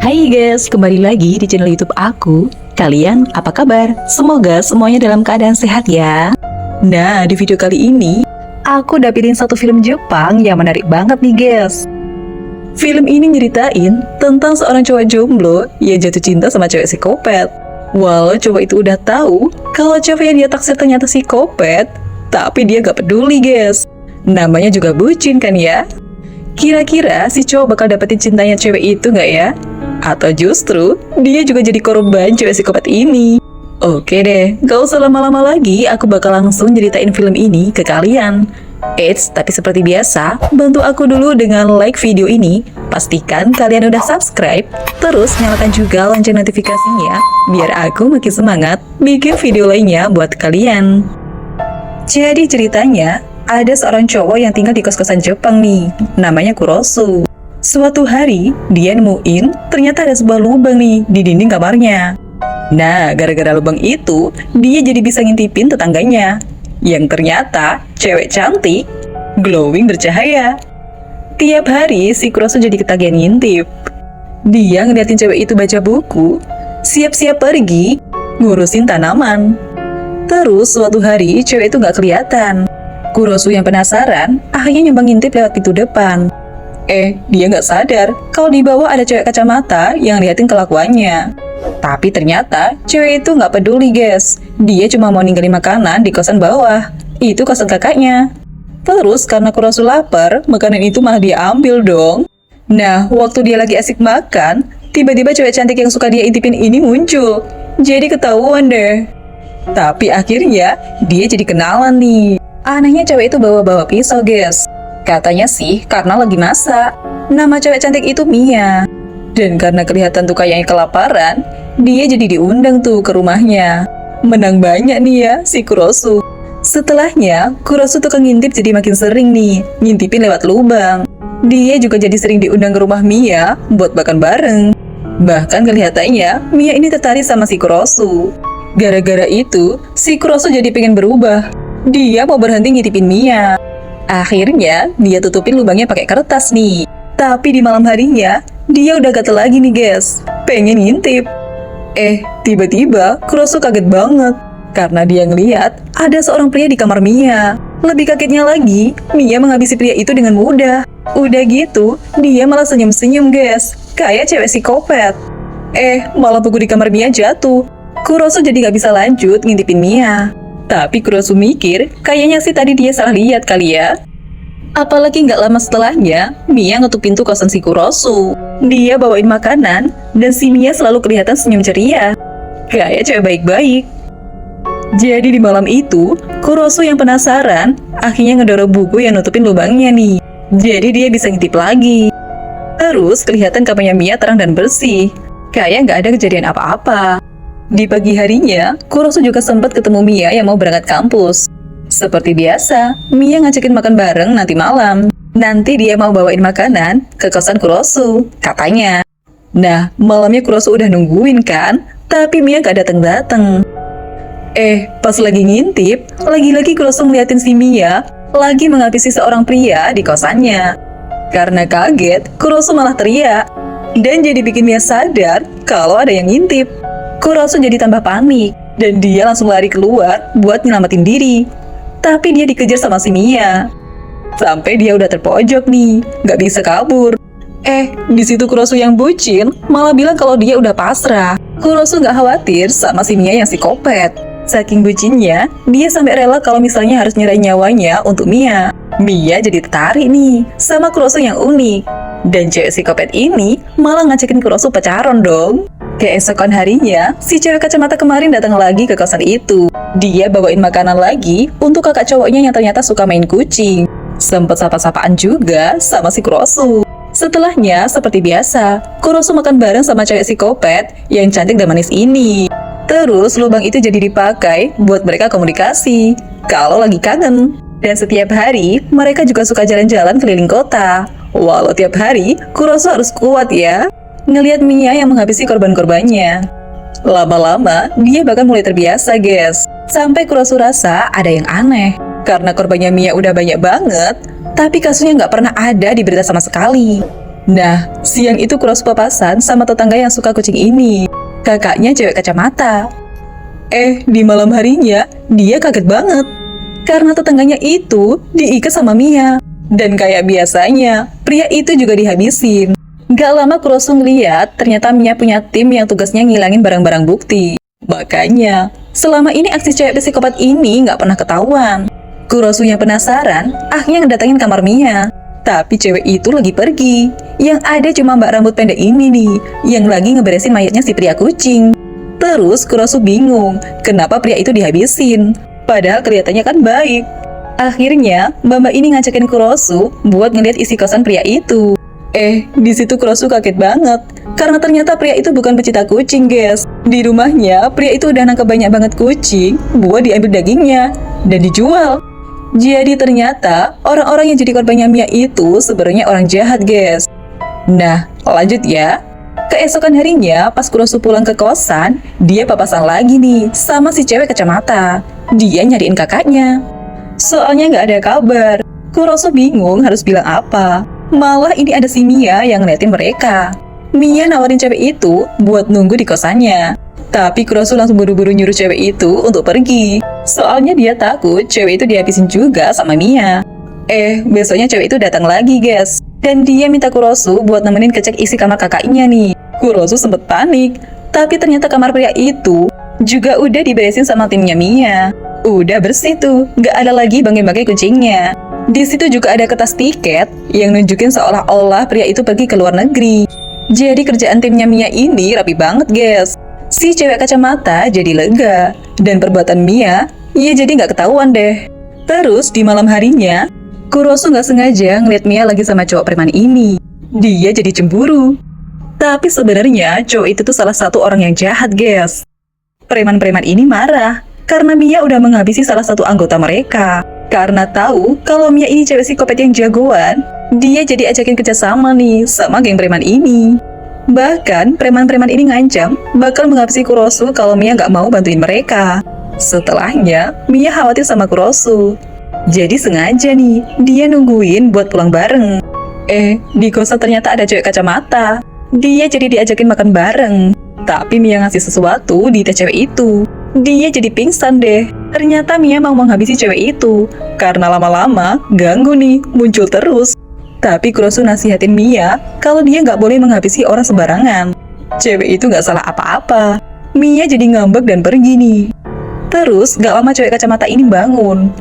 Hai guys, kembali lagi di channel YouTube aku. Kalian apa kabar? Semoga semuanya dalam keadaan sehat ya. Nah, di video kali ini aku dapetin satu film Jepang yang menarik banget nih guys. Film ini nyeritain tentang seorang cowok jomblo yang jatuh cinta sama cewek psikopat. Walau cowok itu udah tahu kalau cewek yang dia taksir ternyata psikopat, tapi dia gak peduli guys. Namanya juga bucin kan ya? Kira-kira si cowok bakal dapetin cintanya cewek itu gak ya? Atau justru dia juga jadi korban cewek psikopat ini? Oke deh, gak usah lama-lama lagi, aku bakal langsung ceritain film ini ke kalian. Eits, tapi seperti biasa, bantu aku dulu dengan like video ini. Pastikan kalian udah subscribe, terus nyalakan juga lonceng notifikasinya, biar aku makin semangat bikin video lainnya buat kalian. Jadi ceritanya, ada seorang cowok yang tinggal di kos-kosan Jepang nih, namanya Kurosu. Suatu hari, dia nemuin ternyata ada sebuah lubang nih di dinding kamarnya. Nah, gara-gara lubang itu, dia jadi bisa ngintipin tetangganya, yang ternyata cewek cantik, glowing bercahaya. Tiap hari, si Kurosu jadi ketagihan ngintip. Dia ngeliatin cewek itu baca buku, siap-siap pergi, ngurusin tanaman. Terus, suatu hari, cewek itu gak kelihatan. Kurosu yang penasaran, akhirnya nyoba ngintip lewat pintu depan. Dia nggak sadar kalau di bawah ada cewek kacamata yang liatin kelakuannya. Tapi ternyata cewek itu nggak peduli guys. Dia cuma mau ninggalin makanan di kosan bawah. Itu kosan kakaknya. Terus karena Kurosu lapar, makanan itu malah dia ambil dong. Nah, waktu dia lagi asik makan, tiba-tiba cewek cantik yang suka dia intipin ini muncul. Jadi ketahuan deh. Tapi akhirnya dia jadi kenalan nih. Anehnya cewek itu bawa-bawa pisau guys. Katanya sih karena lagi masak. Nama cewek cantik itu Mia. Dan karena kelihatan tuh kayaknya kelaparan, dia jadi diundang tuh ke rumahnya. Menang banyak nih ya si Kurosu. Setelahnya, Kurosu tuh ngintip jadi makin sering nih, ngintipin lewat lubang. Dia juga jadi sering diundang ke rumah Mia buat makan bareng. Bahkan kelihatannya Mia ini tertarik sama si Kurosu. Gara-gara itu, si Kurosu jadi pengen berubah. Dia mau berhenti ngintipin Mia. Akhirnya, dia tutupin lubangnya pakai kertas nih. Tapi di malam harinya, dia udah gatel lagi nih guys, pengen ngintip. Tiba-tiba, Kurosu kaget banget. Karena dia ngeliat ada seorang pria di kamar Mia. Lebih kagetnya lagi, Mia menghabisi pria itu dengan mudah. Udah gitu, dia malah senyum-senyum guys, kayak cewek psikopat. Malah buku di kamar Mia jatuh. Kurosu jadi gak bisa lanjut ngintipin Mia. Tapi Kurosu mikir, kayaknya sih tadi dia salah lihat kali ya. Apalagi nggak lama setelahnya, Mia ngetuk pintu kosan si Kurosu. Dia bawain makanan, dan si Mia selalu kelihatan senyum ceria. Kayak cewek baik-baik. Jadi di malam itu, Kurosu yang penasaran, akhirnya ngedorong buku yang nutupin lubangnya nih. Jadi dia bisa ngintip lagi. Terus kelihatan kamarnya Mia terang dan bersih. Kayak nggak ada kejadian apa-apa. Di pagi harinya, Kurosu juga sempat ketemu Mia yang mau berangkat kampus. Seperti biasa, Mia ngajakin makan bareng nanti malam. Nanti dia mau bawain makanan ke kosan Kurosu, katanya. Nah, malamnya Kurosu udah nungguin kan, tapi Mia gak dateng-dateng. Pas lagi ngintip, lagi-lagi Kurosu ngeliatin si Mia lagi menghabisi seorang pria di kosannya. Karena kaget, Kurosu malah teriak. Dan jadi bikin Mia sadar kalau ada yang ngintip. Kurosu jadi tambah panik, dan dia langsung lari keluar buat nyelamatin diri. Tapi dia dikejar sama si Mia. Sampai dia udah terpojok nih, gak bisa kabur. Di situ Kurosu yang bucin malah bilang kalau dia udah pasrah. Kurosu gak khawatir sama si Mia yang psikopat. Saking bucinnya, dia sampai rela kalau misalnya harus nyerahin nyawanya untuk Mia. Mia jadi tertarik nih sama Kurosu yang unik. Dan cewek psikopat ini malah ngajakin Kurosu pacaran dong. Keesokan harinya, si cewek kacamata kemarin datang lagi ke kosan itu. Dia bawain makanan lagi untuk kakak cowoknya yang ternyata suka main kucing. Sempet sapa-sapaan juga sama si Kurosu. Setelahnya, seperti biasa, Kurosu makan bareng sama cewek psikopat yang cantik dan manis ini. Terus lubang itu jadi dipakai buat mereka komunikasi kalau lagi kangen. Dan setiap hari, mereka juga suka jalan-jalan keliling kota. Walau tiap hari, Kurosu harus kuat ya, ngelihat Mia yang menghabisi korban-korbannya. Lama-lama, dia bahkan mulai terbiasa guys. Sampai Kurosu rasa ada yang aneh. Karena korbannya Mia udah banyak banget, tapi kasusnya nggak pernah ada di berita sama sekali. Nah, siang itu Kurosu papasan sama tetangga yang suka kucing ini. Kakaknya cewek kacamata. Di malam harinya, dia kaget banget. Karena tetangganya itu diikat sama Mia. Dan kayak biasanya, pria itu juga dihabisin. Gak lama Kurosu ngeliat, ternyata Mia punya tim yang tugasnya ngilangin barang-barang bukti. Makanya, selama ini aksi cewek psikopat ini gak pernah ketahuan. Kurosu yang penasaran, akhirnya ngedatengin kamar Mia. Tapi cewek itu lagi pergi. Yang ada cuma mbak rambut pendek ini nih, yang lagi ngeberesin mayatnya si pria kucing. Terus Kurosu bingung, kenapa pria itu dihabisin. Padahal kelihatannya kan baik. Akhirnya, mbak ini ngajakin Kurosu buat ngeliat isi kosan pria itu. Di situ Kurosu kaget banget. Karena ternyata pria itu bukan pecinta kucing, guys. Di rumahnya, pria itu udah nangkep banyak banget kucing buat diambil dagingnya dan dijual. Jadi ternyata orang-orang yang jadi korbannya Mia itu sebenarnya orang jahat, guys. Nah, lanjut ya. Keesokan harinya, pas Kurosu pulang ke kosan, dia papasan lagi nih sama si cewek kacamata. Dia nyariin kakaknya. Soalnya nggak ada kabar. Kurosu bingung harus bilang apa. Malah ini ada si Mia yang ngeliatin mereka. Mia nawarin cewek itu buat nunggu di kosannya. Tapi Kurosu langsung buru-buru nyuruh cewek itu untuk pergi. Soalnya dia takut cewek itu dihabisin juga sama Mia. Besoknya cewek itu datang lagi, guys. Dan dia minta Kurosu buat nemenin ngecek isi kamar kakaknya nih. Kurosu sempet panik. Tapi ternyata kamar pria itu juga udah diberesin sama timnya Mia. Udah bersih tuh, gak ada lagi bangkai-bangkai kucingnya. Di situ juga ada kertas tiket yang nunjukin seolah-olah pria itu pergi ke luar negeri. Jadi kerjaan timnya Mia ini rapi banget, guys. Si cewek kacamata jadi lega, dan perbuatan Mia, ya jadi nggak ketahuan deh. Terus di malam harinya, Kurosu nggak sengaja ngeliat Mia lagi sama cowok preman ini. Dia jadi cemburu. Tapi sebenarnya cowok itu tuh salah satu orang yang jahat, guys. Preman-preman ini marah, karena Mia udah menghabisi salah satu anggota mereka. Karena tahu kalau Mia ini cewek psikopat yang jagoan, dia jadi ajakin kerjasama nih sama geng preman ini. Bahkan, preman-preman ini ngancam bakal menghabisi Kurosu kalau Mia nggak mau bantuin mereka. Setelahnya, Mia khawatir sama Kurosu. Jadi sengaja nih, dia nungguin buat pulang bareng. Di kosan ternyata ada cewek kacamata. Dia jadi diajakin makan bareng. Tapi Mia ngasih sesuatu di teh cewek itu. Dia jadi pingsan deh. Ternyata Mia mau menghabisi cewek itu. Karena lama-lama, ganggu nih, muncul terus. Tapi Kurosu nasihatin Mia kalau dia nggak boleh menghabisi orang sembarangan. Cewek itu nggak salah apa-apa. Mia jadi ngambek dan pergi nih. Terus gak lama cewek kacamata ini bangun.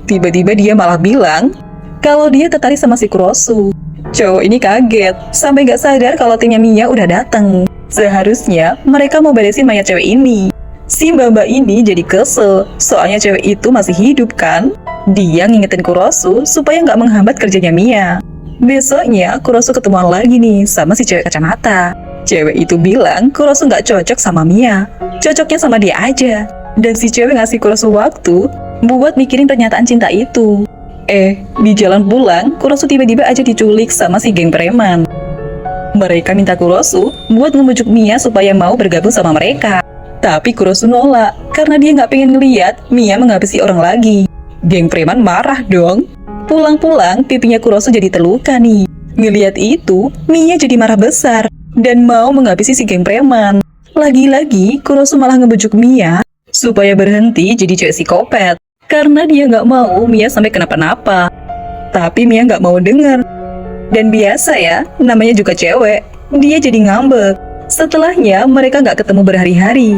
Tiba-tiba dia malah bilang kalau dia tertarik sama si Kurosu. Cowok ini kaget sampai nggak sadar kalau timnya Mia udah datang. Seharusnya mereka mau beresin mayat cewek ini. Si mbak ini jadi kesel, soalnya cewek itu masih hidup kan. Dia ngingetin Kurosu supaya nggak menghambat kerjanya Mia. Besoknya Kurosu ketemuan lagi nih sama si cewek kacamata. Cewek itu bilang Kurosu nggak cocok sama Mia, cocoknya sama dia aja. Dan si cewek ngasih Kurosu waktu buat mikirin pernyataan cinta itu. Di jalan pulang, Kurosu tiba-tiba aja diculik sama si geng preman. Mereka minta Kurosu buat ngebujuk Mia supaya mau bergabung sama mereka. Tapi Kurosu nolak, karena dia nggak pengen ngeliat Mia menghabisi orang lagi. Geng preman marah dong. Pulang-pulang, pipinya Kurosu jadi terluka nih. Ngeliat itu, Mia jadi marah besar, dan mau menghabisi si geng preman. Lagi-lagi, Kurosu malah ngebujuk Mia supaya berhenti jadi cewek psikopat. Karena dia nggak mau Mia sampai kenapa-napa. Tapi Mia nggak mau denger. Dan biasa ya, namanya juga cewek. Dia jadi ngambek. Setelahnya, mereka nggak ketemu berhari-hari.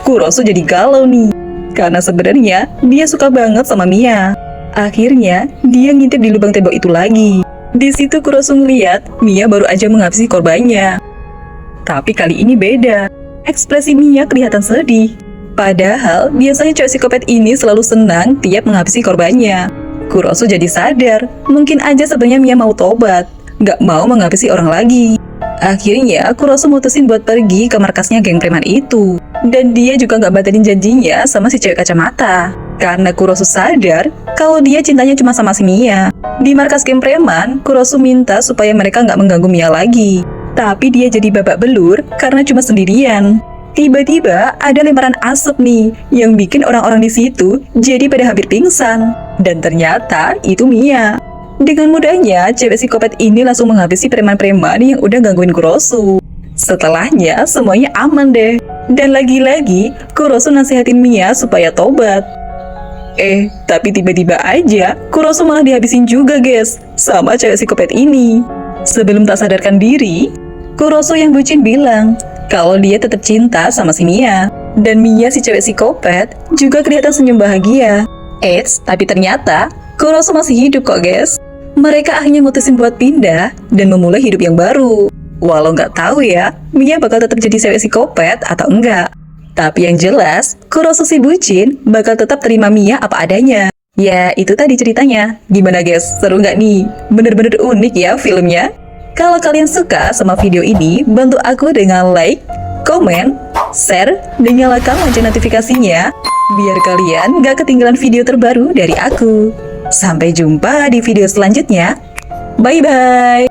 Kurosu jadi galau nih. Karena sebenarnya, dia suka banget sama Mia. Akhirnya, dia ngintip di lubang tembok itu lagi. Di situ Kurosu ngeliat, Mia baru aja menghabisi korbannya. Tapi kali ini beda. Ekspresi Mia kelihatan sedih. Padahal, biasanya cewek psikopat ini selalu senang tiap menghabisi korbannya. Kurosu jadi sadar, mungkin aja sebenarnya Mia mau tobat. Nggak mau menghabisi orang lagi. Akhirnya, Kurosu mutusin buat pergi ke markasnya geng preman itu. Dan dia juga nggak batalin janjinya sama si cewek kacamata. Karena Kurosu sadar kalau dia cintanya cuma sama si Mia. Di markas geng preman, Kurosu minta supaya mereka nggak mengganggu Mia lagi. Tapi dia jadi babak belur karena cuma sendirian. Tiba-tiba ada lemparan asap nih yang bikin orang-orang di situ jadi pada hampir pingsan. Dan ternyata itu Mia. Dengan mudahnya, cewek psikopat ini langsung menghabisi preman-preman yang udah gangguin Kurosu. Setelahnya, semuanya aman deh. Dan lagi-lagi, Kurosu nasihatin Mia supaya tobat. Tapi tiba-tiba aja, Kurosu malah dihabisin juga, guys, sama cewek psikopat ini. Sebelum tak sadarkan diri, Kurosu yang bucin bilang kalau dia tetap cinta sama si Mia. Dan Mia si cewek psikopat juga kelihatan senyum bahagia. Tapi ternyata Kurosu masih hidup kok, guys. Mereka akhirnya mutusin buat pindah dan memulai hidup yang baru. Walau nggak tahu ya, Mia bakal tetap jadi cewek psikopat atau enggak. Tapi yang jelas, Kurosu si bucin bakal tetap terima Mia apa adanya. Ya, itu tadi ceritanya. Gimana guys, seru nggak nih? Bener-bener unik ya filmnya. Kalau kalian suka sama video ini, bantu aku dengan like, komen, share, dan nyalakan lonceng notifikasinya, biar kalian gak ketinggalan video terbaru dari aku. Sampai jumpa di video selanjutnya. Bye-bye!